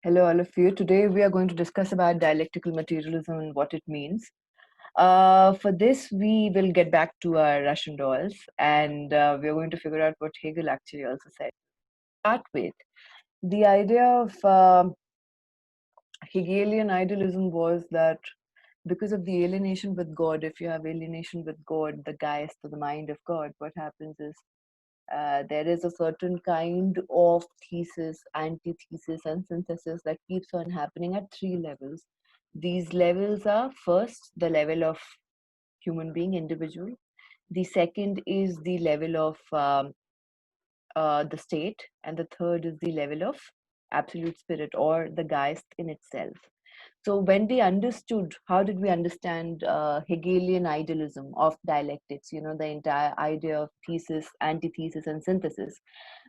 Hello, all of you. Today we are going to discuss about dialectical materialism and what it means. For this, we will get back to our Russian dolls and we are going to figure out what Hegel actually also said. Start with the idea of Hegelian idealism was that because of the alienation with God, if you have alienation with God, the Geist or the mind of God, what happens is there is a certain kind of thesis, antithesis, and synthesis that keeps on happening at three levels. These levels are first the level of human being, individual. The second is the level of the state, and the third is the level of absolute spirit or the Geist in itself. So when we understood, how did we understand Hegelian idealism of dialectics, the entire idea of thesis, antithesis, and synthesis,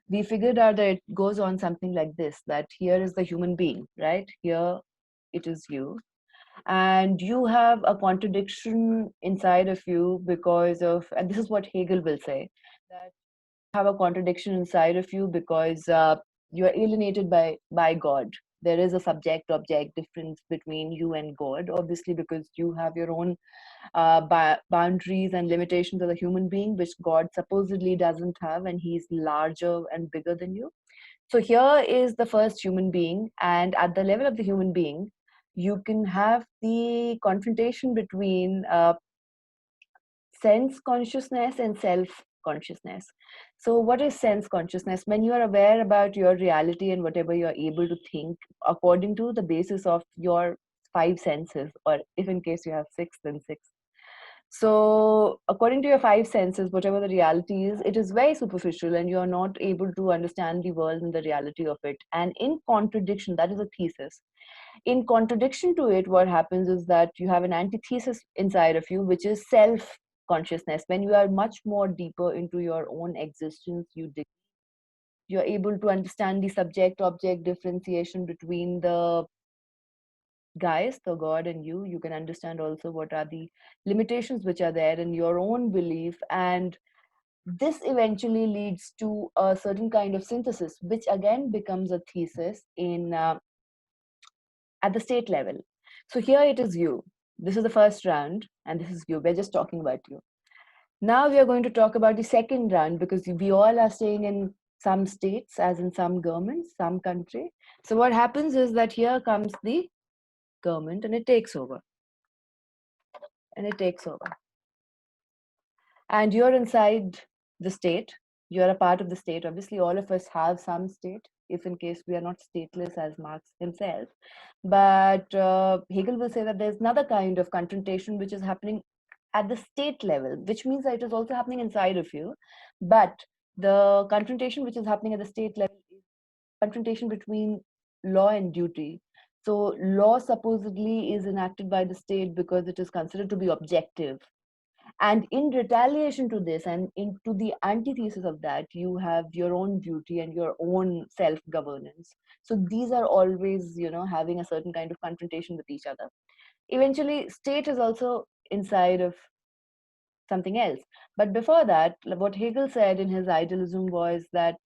we figured out that it goes on something like this, that here is the human being, right? Here it is you. And you have a contradiction inside of you because of, and this is what Hegel will say, that have a contradiction inside of you because you are alienated by God. There is a subject object difference between you and God, obviously, because you have your own boundaries and limitations as a human being, which God supposedly doesn't have, and He's larger and bigger than you. So here is the first human being, and at the level of the human being, you can have the confrontation between sense consciousness and self consciousness. So what is sense consciousness? When you are aware about your reality and whatever you're able to think according to the basis of your five senses, or if in case you have six, then six. So according to your five senses, whatever the reality is, it is very superficial and you're not able to understand the world and the reality of it. And in contradiction, that is a thesis. In contradiction to it, what happens is that you have an antithesis inside of you, which is self consciousness. When you are much more deeper into your own existence, you're able to understand the subject object differentiation between the Geist, the God, and you can understand also what are the limitations which are there in your own belief. And this eventually leads to a certain kind of synthesis, which again becomes a thesis in at the state level. So here it is you. This is the first round, and this is you. We're just talking about you. Now we are going to talk about the second round because we all are staying in some states, as in some governments, some country. So what happens is that here comes the government and it takes over. And it takes over. And you're inside the state. You're a part of the state. Obviously, all of us have some state, if in case we are not stateless as Marx himself. But Hegel will say that there's another kind of confrontation which is happening at the state level, which means that it is also happening inside of you. But the confrontation which is happening at the state level is confrontation between law and duty. So law supposedly is enacted by the state because it is considered to be objective, and in retaliation to this and into the antithesis of that, you have your own duty and your own self governance. So these are always, having a certain kind of confrontation with each other. Eventually state is also inside of something else. But before that, what Hegel said in his idealism was that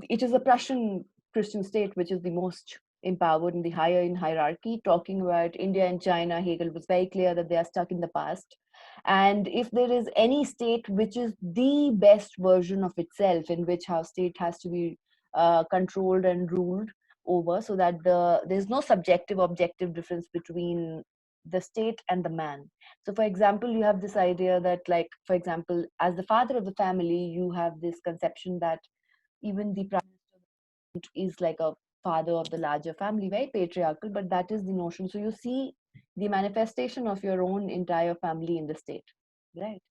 it is a Prussian Christian state which is the most empowered and the higher in hierarchy. Talking about India and China, Hegel was very clear that they are stuck in the past. And if there is any state which is the best version of itself, in which how state has to be controlled and ruled over, so that there's no subjective objective difference between the state and the man. So for example, you have this idea that, like, for example, as the father of the family, you have this conception that even the prime minister is like a father of the larger family, very patriarchal, but that is the notion. So you see the manifestation of your own entire family in the state, right?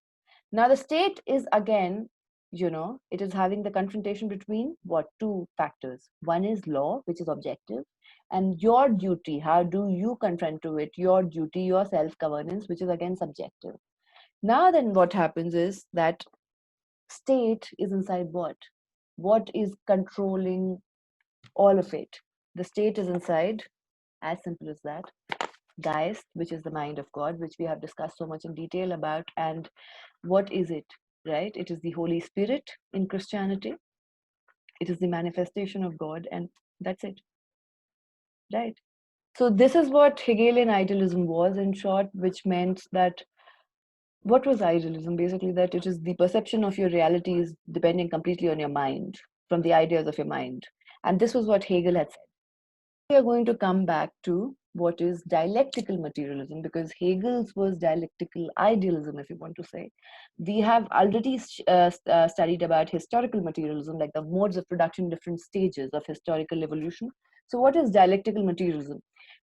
Now the state is again, it is having the confrontation between what two factors. One is law, which is objective, and your duty. How do you confront to it? Your duty, your self-governance, which is again subjective. Now then what happens is that state is inside what is controlling all of it. The state is inside, as simple as that. Geist, which is the mind of God, which we have discussed so much in detail about. And what is it, right? It is the Holy Spirit in Christianity. It is the manifestation of God, and that's it. Right? So this is what Hegelian idealism was, in short, which meant that what was idealism? Basically, that it is the perception of your reality is depending completely on your mind, from the ideas of your mind. And this was what Hegel had said. We are going to come back to what is dialectical materialism, because Hegel's was dialectical idealism, if you want to say. We have already studied about historical materialism, like the modes of production, different stages of historical evolution. So what is dialectical materialism?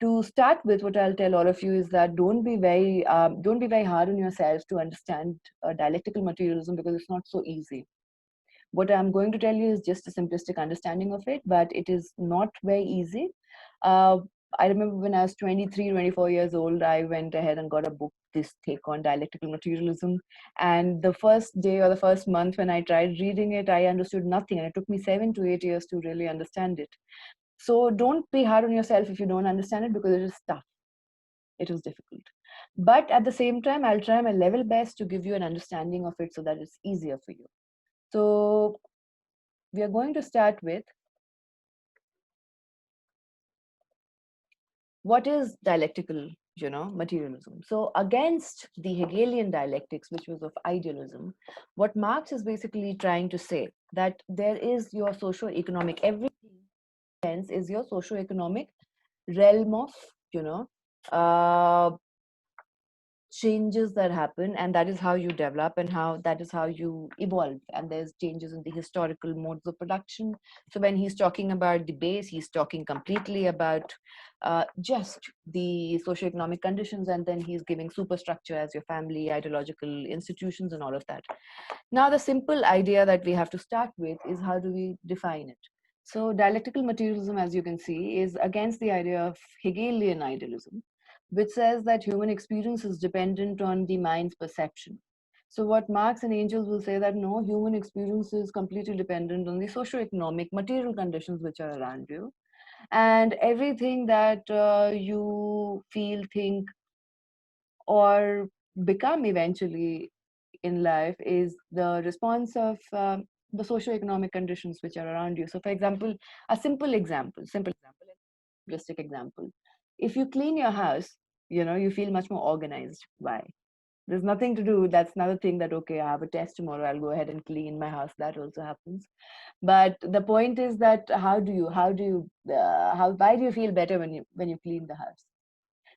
To start with, what I'll tell all of you is that don't be very hard on yourselves to understand dialectical materialism, because it's not so easy. What I'm going to tell you is just a simplistic understanding of it, but it is not very easy. uh, I remember when I was 23, 24 years old, I went ahead and got a book, this take on dialectical materialism. And the first day or the first month when I tried reading it, I understood nothing, and it took me 7 to 8 years to really understand it. So don't be hard on yourself if you don't understand it, because it is tough. It is difficult. But at the same time, I'll try my level best to give you an understanding of it so that it's easier for you. So we are going to start with what is dialectical, materialism. So against the Hegelian dialectics, which was of idealism, what Marx is basically trying to say, that there is your socio-economic, everything sense is your socio-economic realm of, you know, uh, changes that happen, and that is how you develop, and how that is how you evolve. And there's changes in the historical modes of production. So when he's talking about the base, he's talking completely about just the socioeconomic conditions, and then he's giving superstructure as your family, ideological institutions, and all of that. Now the simple idea that we have to start with is, how do we define it? So dialectical materialism, as you can see, is against the idea of Hegelian idealism, which says that human experience is dependent on the mind's perception. So what Marx and Engels will say, that no, human experience is completely dependent on the socio-economic material conditions which are around you. And everything that you feel, think, or become eventually in life is the response of the socio-economic conditions which are around you. So for example, a simple example, realistic example. If you clean your house, you feel much more organized. Why? There's nothing to do. That's another thing, that okay, I have a test tomorrow, I'll go ahead and clean my house. That also happens. But the point is that why do you feel better when you clean the house?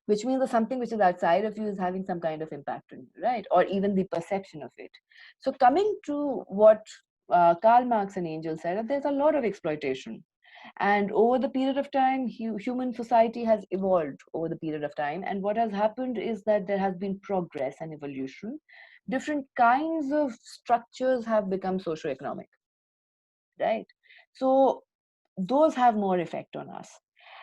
Which means that something which is outside of you is having some kind of impact on you, right? Or even the perception of it. So coming to what Karl Marx and Engels said, that there's a lot of exploitation. And over the period of time, human society has evolved over the period of time. And what has happened is that there has been progress and evolution. Different kinds of structures have become socio-economic, right? So those have more effect on us.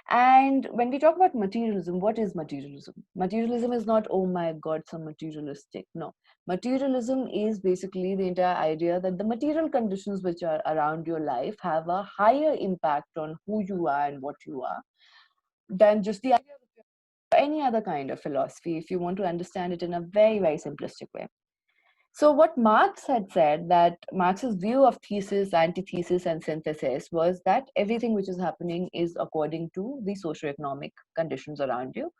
And when we talk about materialism, what is materialism? Materialism is not, oh my God, some materialistic. No. Materialism is basically the entire idea that the material conditions which are around your life have a higher impact on who you are and what you are than just the idea of any other kind of philosophy, if you want to understand it in a very, very simplistic way. So what Marx had said, that Marx's view of thesis, antithesis, and synthesis was that everything which is happening is according to the socioeconomic conditions around you.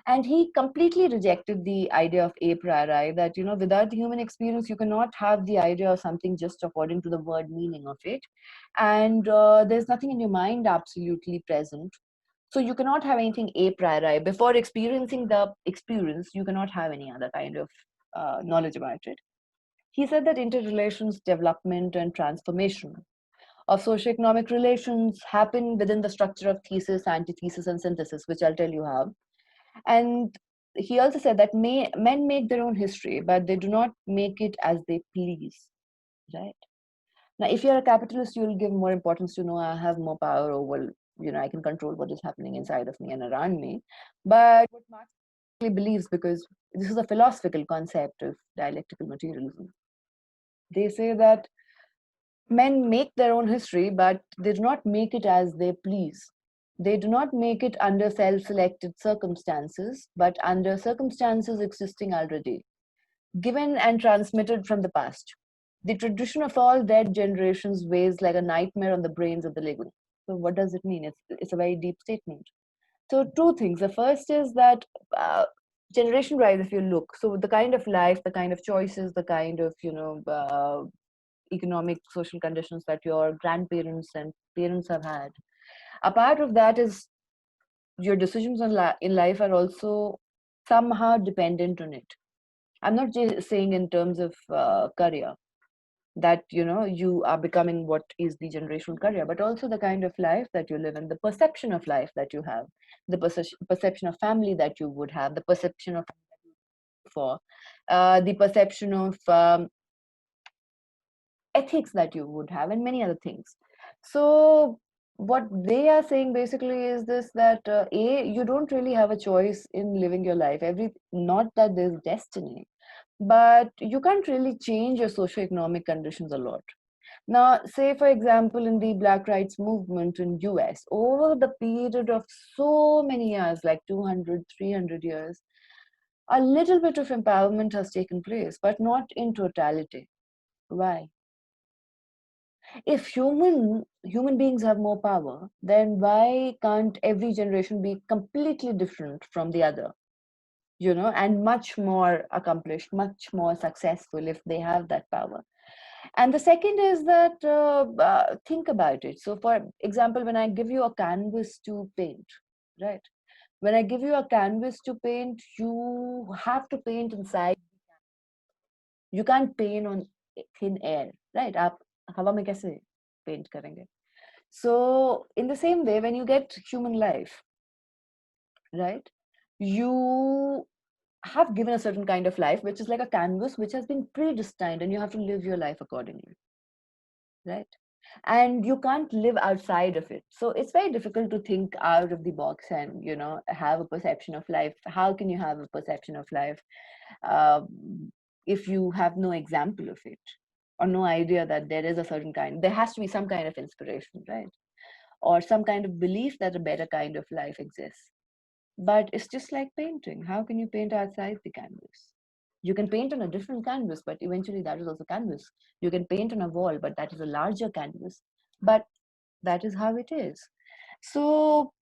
And he completely rejected the idea of a priori, that, without the human experience, you cannot have the idea of something just according to the word meaning of it. And there's nothing in your mind absolutely present. So you cannot have anything a priori. Before experiencing the experience, you cannot have any other kind of knowledge about it. He said that interrelations, development, and transformation of socioeconomic relations happen within the structure of thesis, antithesis, and synthesis, which I'll tell you how. And he also said that men make their own history, but they do not make it as they please. Right? Now, if you're a capitalist, you'll give more importance to, I have more power over, I can control what is happening inside of me and around me. But what Marx believes, because this is a philosophical concept of dialectical materialism, they say that men make their own history, but they do not make it as they please. They do not make it under self-selected circumstances, but under circumstances existing already, given and transmitted from the past. The tradition of all dead generations weighs like a nightmare on the brains of the living. So what does it mean? It's a very deep statement. So two things. The first is that generation rise, if you look, so the kind of life, the kind of choices, the kind of economic social conditions that your grandparents and parents have had. A part of that is your decisions in life are also somehow dependent on it. I'm not just saying in terms of career that you are becoming what is the generational career, but also the kind of life that you live in, the perception of life that you have, the perception of family that you would have, the perception of for the perception of ethics that you would have, and many other things. So what they are saying basically is this, that you don't really have a choice in living your life. Not that there's destiny, but you can't really change your socioeconomic conditions a lot. Now, say for example, in the Black Rights Movement in US, over the period of so many years, like 200, 300 years, a little bit of empowerment has taken place, but not in totality. Why? If human beings have more power, then why can't every generation be completely different from the other, and much more accomplished, much more successful if they have that power? And the second is that think about it. So for example, when I give you a canvas to paint, right, when I give you a canvas to paint, you have to paint inside. You can't paint on thin air, right? आप हवा में कैसे paint करेंगे? So in the same way, when you get human life, right, you have given a certain kind of life, which is like a canvas which has been predestined, and you have to live your life accordingly, right? And you can't live outside of it. So it's very difficult to think out of the box and have a perception of life. How can you have a perception of life if you have no example of it, or no idea that there is a certain kind, there has to be some kind of inspiration, right? Or some kind of belief that a better kind of life exists. But it's just like painting. How can you paint outside the canvas? You can paint on a different canvas, but eventually that is also canvas. You can paint on a wall, but that is a larger canvas. But that is how it is. So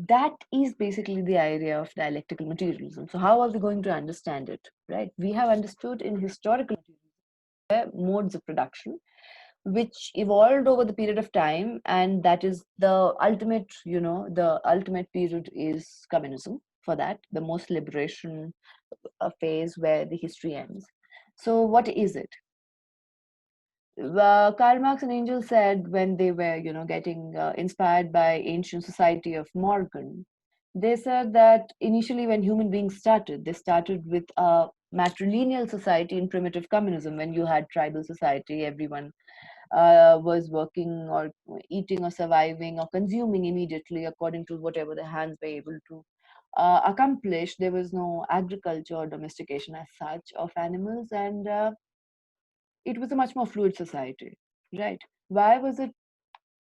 that is basically the idea of dialectical materialism. So how are we going to understand it, right? We have understood in historical modes of production which evolved over the period of time, and that is the ultimate, the ultimate period is communism. For that, the most liberation phase where the history ends. So what is it? Karl Marx and Engels said, when they were getting inspired by ancient society of Morgan, they said that initially when human beings started, they started with a matrilineal society in primitive communism, when you had tribal society, everyone was working or eating or surviving or consuming immediately according to whatever their hands were able to accomplish. There was no agriculture or domestication as such of animals, and it was a much more fluid society, right? Why was it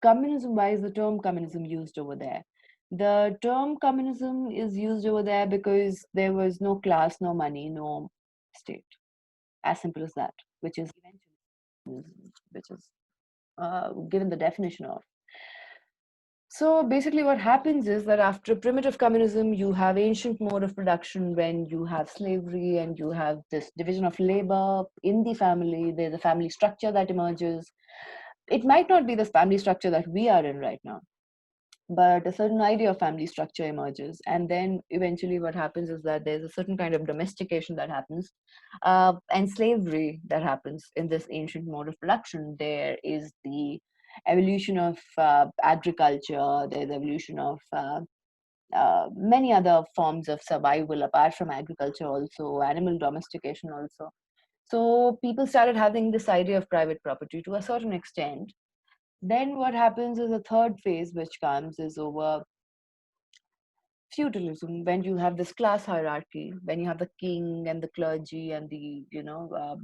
communism? Why is the term communism used over there? The term communism is used over there because there was no class, no money, no state. As simple as that, which is given the definition of. So basically, what happens is that after primitive communism, you have ancient mode of production when you have slavery and you have this division of labor in the family. There's a family structure that emerges. It might not be the family structure that we are in right now, but a certain idea of family structure emerges. And then eventually, what happens is that there's a certain kind of domestication that happens, and slavery that happens in this ancient mode of production. There is the evolution of agriculture, there's evolution of many other forms of survival apart from agriculture, also animal domestication also. So people started having this idea of private property to a certain extent. Then what happens is a third phase which comes is over feudalism, when you have this class hierarchy, when you have the king and the clergy and the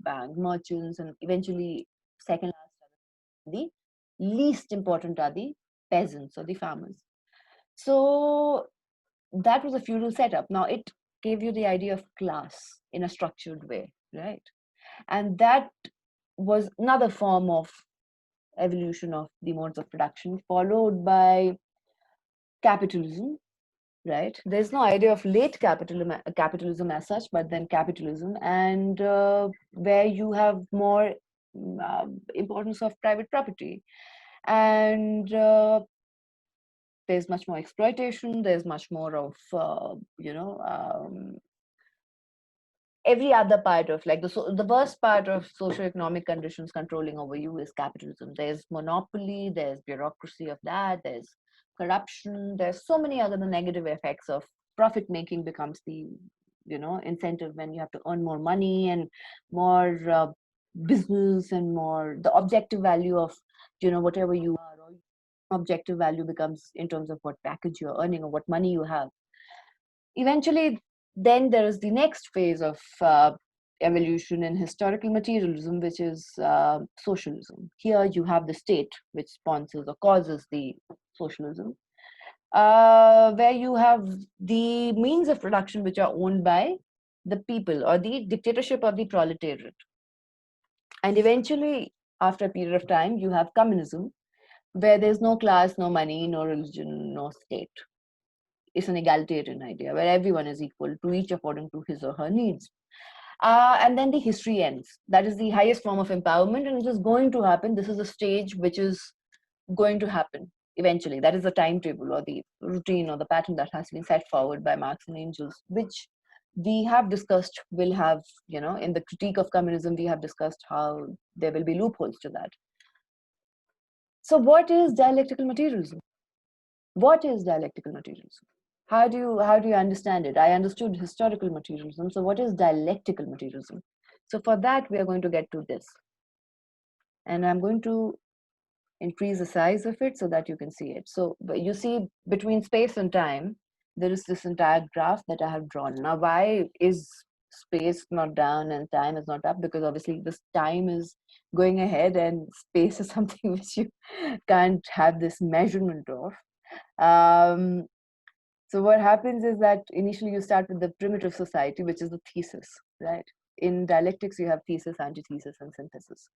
bank merchants, and eventually second last, the least important are the peasants or the farmers. So that was a feudal setup. Now it gave you the idea of class in a structured way, right? And that was another form of evolution of the modes of production, followed by capitalism, right? There's no idea of late capitalism as such, but then capitalism, and where you have more importance of private property, and there's much more exploitation. There's much more of every other part of, like, the worst part of socioeconomic conditions controlling over you is capitalism. There's monopoly, there's bureaucracy of that, there's corruption, there's so many other negative effects of profit making becomes the incentive when you have to earn more money and more business and more the objective value of whatever you are, or objective value becomes in terms of what package you're earning or what money you have. Eventually, then there is the next phase of evolution in historical materialism, which is socialism. Here you have the state, which sponsors or causes the socialism, where you have the means of production which are owned by the people, or the dictatorship of the proletariat. And eventually, after a period of time, you have communism, where there's no class, no money, no religion, no state. It's an egalitarian idea where everyone is equal to each according to his or her needs. And then the history ends. That is the highest form of empowerment, and it is going to happen. This is a stage which is going to happen eventually. That is the timetable or the routine or the pattern that has been set forward by Marx and Engels, which we have discussed will have, in the critique of communism, we have discussed how there will be loopholes to that. So what is dialectical materialism? What is dialectical materialism? How do you understand it? I understood historical materialism. So what is dialectical materialism? So for that, we are going to get to this. And I'm going to increase the size of it so that you can see it. So you see between space and time, there is this entire graph that I have drawn. Now, why is space not down and time is not up? Because obviously this time is going ahead and space is something which you can't have this measurement of. So what happens is that initially you start with the primitive society, which is the thesis, right? In dialectics, you have thesis, antithesis, and synthesis.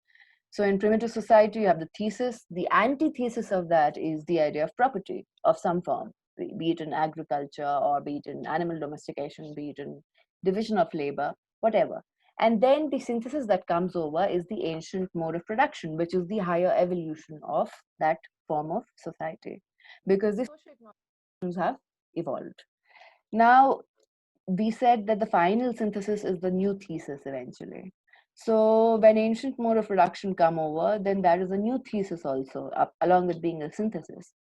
So in primitive society, you have the thesis. The antithesis of that is the idea of property of some form, be it in agriculture or be it in animal domestication, be it in division of labor, whatever. And then the synthesis that comes over is the ancient mode of production, which is the higher evolution of that form of society, because the socioeconomic have evolved. Now, we said that the final synthesis is the new thesis eventually. So when ancient mode of production come over, then that is a new thesis also, along with being a synthesis.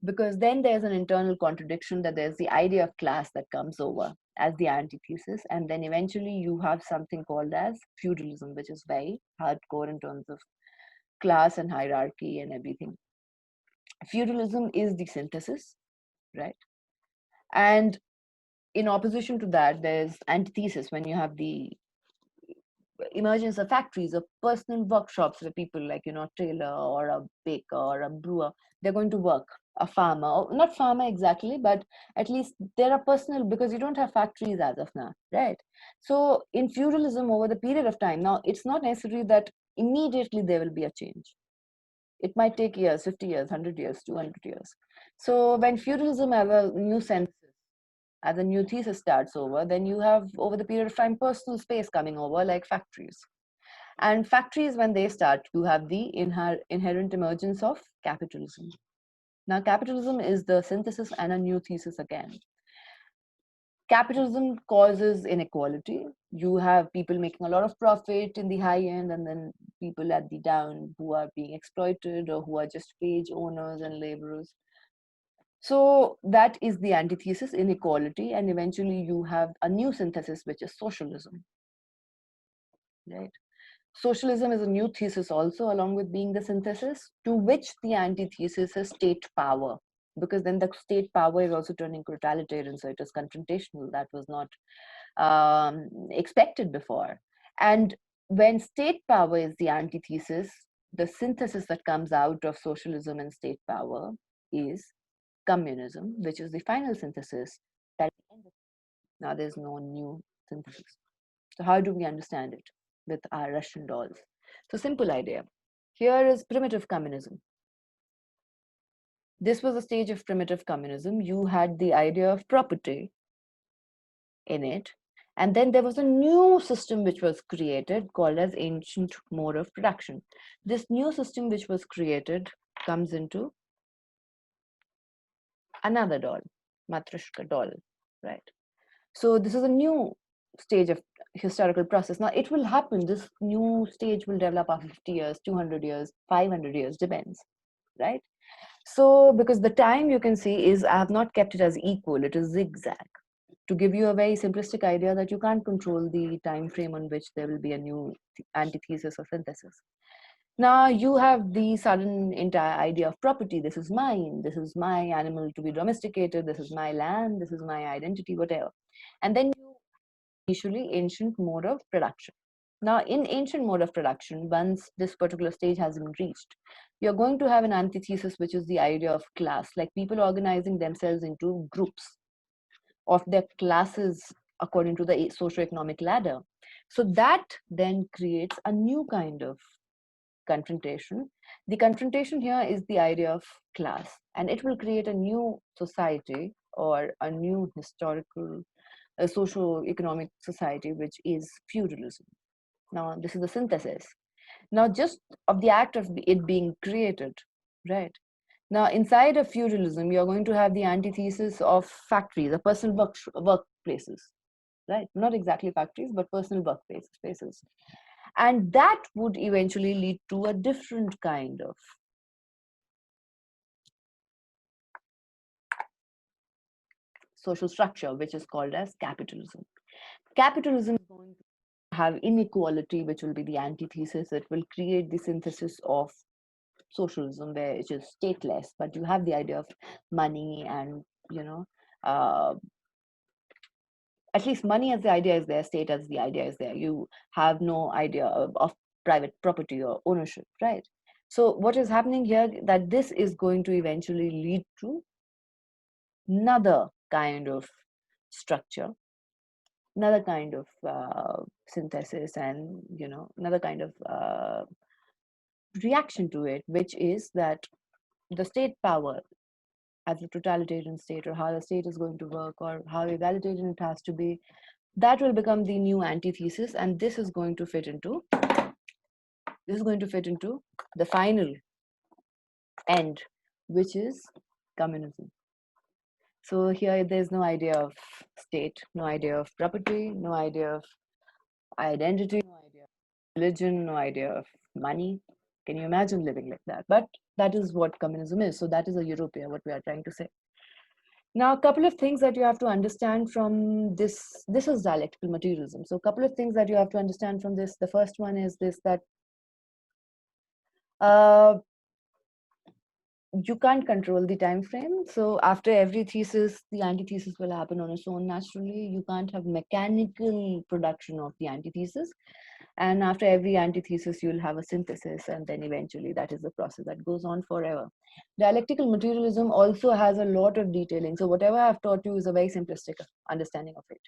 Because then there's an internal contradiction, that there's the idea of class that comes over as the antithesis. And then eventually you have something called as feudalism, which is very hardcore in terms of class and hierarchy and everything. Feudalism is the synthesis, right? And in opposition to that, there's antithesis, when you have the emergence of factories or personal workshops where people, like, a tailor or a baker or a brewer, they're going to work. A farmer, or not farmer exactly, but at least there are personal, because you don't have factories as of now, right? So in feudalism, over the period of time, now it's not necessary that immediately there will be a change. It might take years, 50 years, 100 years, 200 years. So when feudalism has a new sense, as a new thesis starts over, then you have, over the period of time, personal space coming over, like factories. And factories, when they start, you have the inherent emergence of capitalism. Now, capitalism is the synthesis and a new thesis again. Capitalism causes inequality. You have people making a lot of profit in the high end, and then people at the down who are being exploited, or who are just wage owners and laborers. So that is the antithesis, inequality, and eventually you have a new synthesis, which is socialism, right? Socialism is a new thesis also, along with being the synthesis, to which the antithesis is state power, because then the state power is also turning totalitarian, so it is confrontational. That was not expected before. And when state power is the antithesis, the synthesis that comes out of socialism and state power is communism, which is the final synthesis. That now there's no new synthesis. So how do we understand it with our Russian dolls? So simple idea. Here is primitive communism. This was a stage of primitive communism. You had the idea of property in it. And then there was a new system which was created called as ancient mode of production. This new system which was created comes into another doll, Matryoshka doll, right? So this is a new stage of historical process. Now it will happen, this new stage will develop after 50 years, 200 years, 500 years, depends, right? So because the time you can see is, I have not kept it as equal, it is zigzag, to give you a very simplistic idea that you can't control the time frame on which there will be a new antithesis or synthesis. Now you have the sudden entire idea of property. This is mine, this is my animal to be domesticated, this is my land, this is my identity, whatever. And then you initially ancient mode of production. Now in ancient mode of production, once this particular stage has been reached, you're going to have an antithesis, which is the idea of class, like people organizing themselves into groups of their classes according to the socioeconomic ladder. So that then creates a new kind of confrontation. The confrontation here is the idea of class, and it will create a new society or a new historical, socio-economic society, which is feudalism. Now, this is the synthesis. Now, just of the act of it being created, right? Now, inside of feudalism, you're going to have the antithesis of factories, the personal workplaces, right? Not exactly factories, but personal workplaces. And that would eventually lead to a different kind of social structure, which is called as capitalism. Capitalism is going to have inequality, which will be the antithesis. It will create the synthesis of socialism, where it is stateless, but you have the idea of money and, you know, uh, at least money as the idea is there, state as the idea is there. You have no idea of private property or ownership, right? So what is happening here, that this is going to eventually lead to another kind of structure, another kind of synthesis, and another kind of reaction to it, which is that the state power as a totalitarian state, or how the state is going to work, or how egalitarian it has to be, that will become the new antithesis, and this is going to fit into the final end, which is communism. So here there's no idea of state, no idea of property, no idea of identity, no idea of religion, no idea of money. Can you imagine living like that? But that is what communism is. So that is a utopia, what we are trying to say. Now, a couple of things that you have to understand from this is dialectical materialism. So a couple of things that you have to understand from this. The first one is this, that uh, you can't control the time frame. So after every thesis, the antithesis will happen on its own naturally. You can't have mechanical production of the antithesis. And after every antithesis, you'll have a synthesis, and then eventually that is the process that goes on forever. Dialectical materialism also has a lot of detailing. So whatever I've taught you is a very simplistic understanding of it.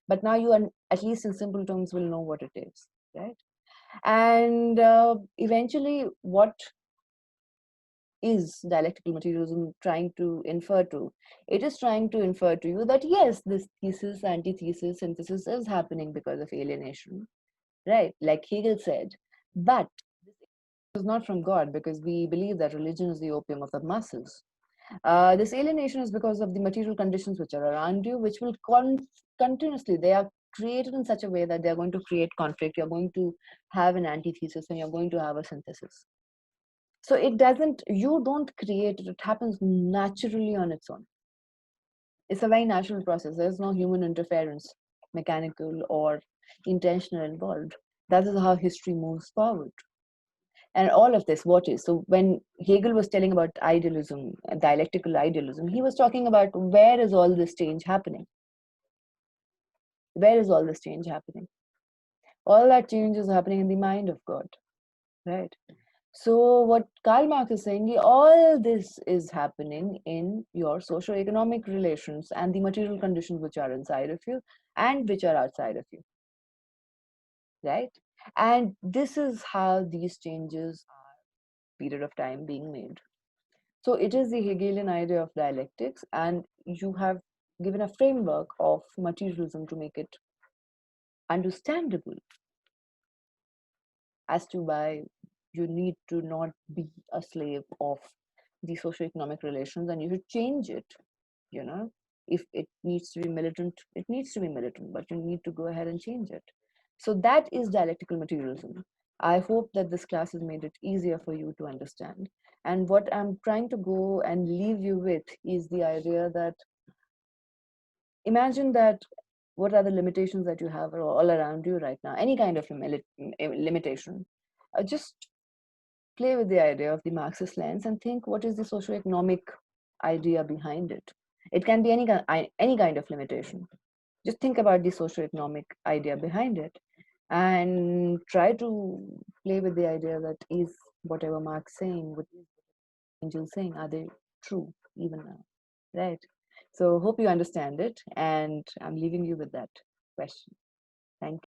But now you, at least in simple terms, will know what it is, right? And eventually, what is dialectical materialism trying to infer to? It is trying to infer to you that yes, this thesis, antithesis, synthesis is happening because of alienation, right? Like Hegel said, but this is not from God, because we believe that religion is the opium of the masses. This alienation is because of the material conditions which are around you, which will continuously, they are created in such a way that they are going to create conflict. You're going to have an antithesis, and you're going to have a synthesis. So you don't create it, it happens naturally on its own. It's a very natural process. There's no human interference, mechanical or intentional, involved. That is how history moves forward. And all of this, what is? So when Hegel was telling about idealism, dialectical idealism, he was talking about where is all this change happening? Where is all this change happening? All that change is happening in the mind of God, right? So what Karl Marx is saying, all this is happening in your socio-economic relations and the material conditions which are inside of you and which are outside of you, right? And this is how these changes are period of time being made. So it is the Hegelian idea of dialectics, and you have given a framework of materialism to make it understandable as to why you need to not be a slave of the socioeconomic relations, and you should change it. You know, if it needs to be militant, it needs to be militant, but you need to go ahead and change it. So that is dialectical materialism. I hope that this class has made it easier for you to understand. And what I'm trying to go and leave you with is the idea that imagine that what are the limitations that you have all around you right now, any kind of limitation. Just play with the idea of the Marxist lens and think what is the socioeconomic idea behind it. It can be any kind of limitation. Just think about the socioeconomic idea behind it and try to play with the idea that is whatever Marx saying, what is Angel saying, are they true even now? Right? So hope you understand it, and I'm leaving you with that question. Thank you.